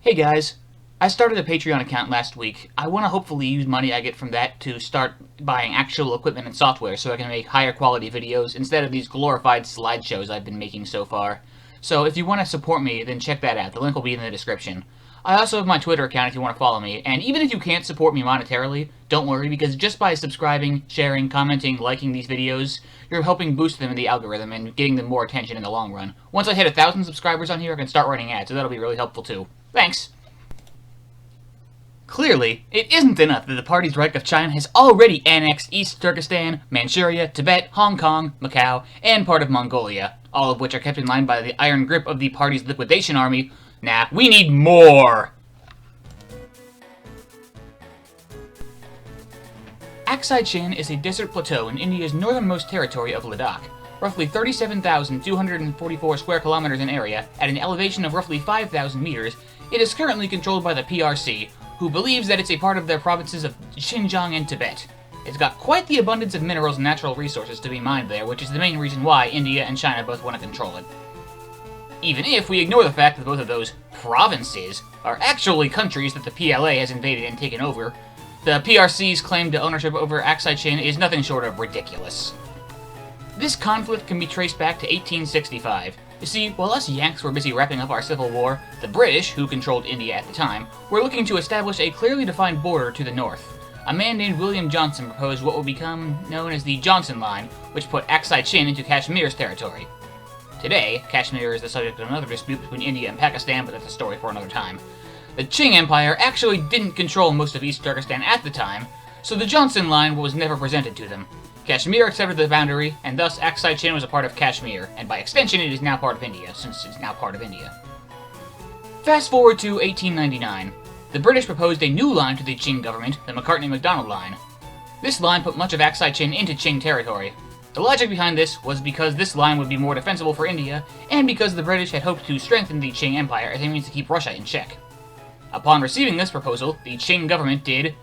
Hey guys, I started a Patreon account last week. I want to hopefully use money I get from that to start buying actual equipment and software so I can make higher quality videos instead of these glorified slideshows I've been making so far. So if you want to support me, then check that out. The link will be in the description. I also have my Twitter account if you want to follow me, and even if you can't support me monetarily, don't worry, because just by subscribing, sharing, commenting, liking these videos, you're helping boost them in the algorithm and getting them more attention in the long run. Once I hit 1,000 subscribers on here, I can start running ads, so that'll be really helpful too. Thanks! Clearly, it isn't enough that the Party's Reich of China has already annexed East Turkestan, Manchuria, Tibet, Hong Kong, Macau, and part of Mongolia, all of which are kept in line by the iron grip of the party's liquidation army. Nah, we need more! Aksai Chin is a desert plateau in India's northernmost territory of Ladakh, roughly 37,244 square kilometers in area, at an elevation of roughly 5,000 meters. It is currently controlled by the PRC, who believes that it's a part of their provinces of Xinjiang and Tibet. It's got quite the abundance of minerals and natural resources to be mined there, which is the main reason why India and China both want to control it. Even if we ignore the fact that both of those provinces are actually countries that the PLA has invaded and taken over, the PRC's claim to ownership over Aksai Chin is nothing short of ridiculous. This conflict can be traced back to 1865. You see, while us Yanks were busy wrapping up our civil war, the British, who controlled India at the time, were looking to establish a clearly defined border to the north. A man named William Johnson proposed what would become known as the Johnson Line, which put Aksai Chin into Kashmir's territory. Today, Kashmir is the subject of another dispute between India and Pakistan, but that's a story for another time. The Qing Empire actually didn't control most of East Turkestan at the time, so the Johnson Line was never presented to them. Kashmir accepted the boundary, and thus Aksai Chin was a part of Kashmir, and by extension it is now part of India, since it's now part of India. Fast forward to 1899. The British proposed a new line to the Qing government, the McCartney-MacDonald Line. This line put much of Aksai Chin into Qing territory. The logic behind this was because this line would be more defensible for India, and because the British had hoped to strengthen the Qing Empire as a means to keep Russia in check. Upon receiving this proposal, the Qing government did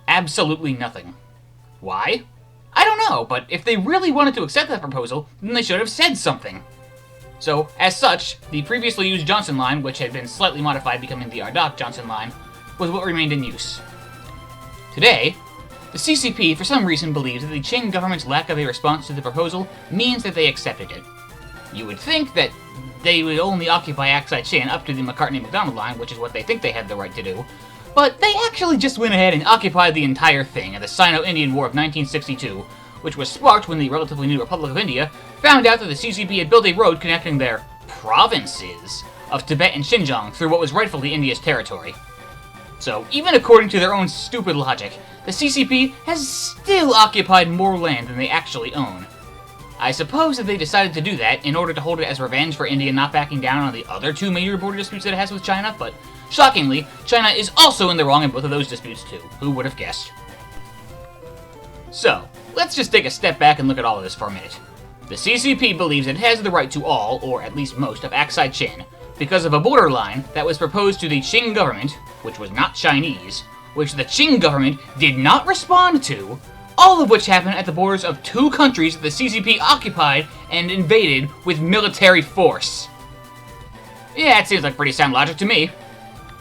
absolutely nothing. Why? I don't know, but if they really wanted to accept that proposal, then they should have said something. So, as such, the previously used Johnson Line, which had been slightly modified becoming the Ardagh-Johnson Line, was what remained in use. Today, the CCP for some reason believes that the Qing government's lack of a response to the proposal means that they accepted it. You would think that they would only occupy Aksai Chin up to the McCartney-MacDonald Line, which is what they think they had the right to do, but they actually just went ahead and occupied the entire thing in the Sino-Indian War of 1962, which was sparked when the relatively new Republic of India found out that the CCP had built a road connecting their provinces of Tibet and Xinjiang through what was rightfully India's territory. So, even according to their own stupid logic, the CCP has still occupied more land than they actually own. I suppose that they decided to do that in order to hold it as revenge for India not backing down on the other two major border disputes that it has with China, but shockingly, China is also in the wrong in both of those disputes too. Who would have guessed? So, let's just take a step back and look at all of this for a minute. The CCP believes it has the right to all, or at least most, of Aksai Chin, because of a border line that was proposed to the Qing government, which was not Chinese, which the Qing government did not respond to, all of which happened at the borders of two countries that the CCP occupied and invaded with military force. Yeah, it seems like pretty sound logic to me.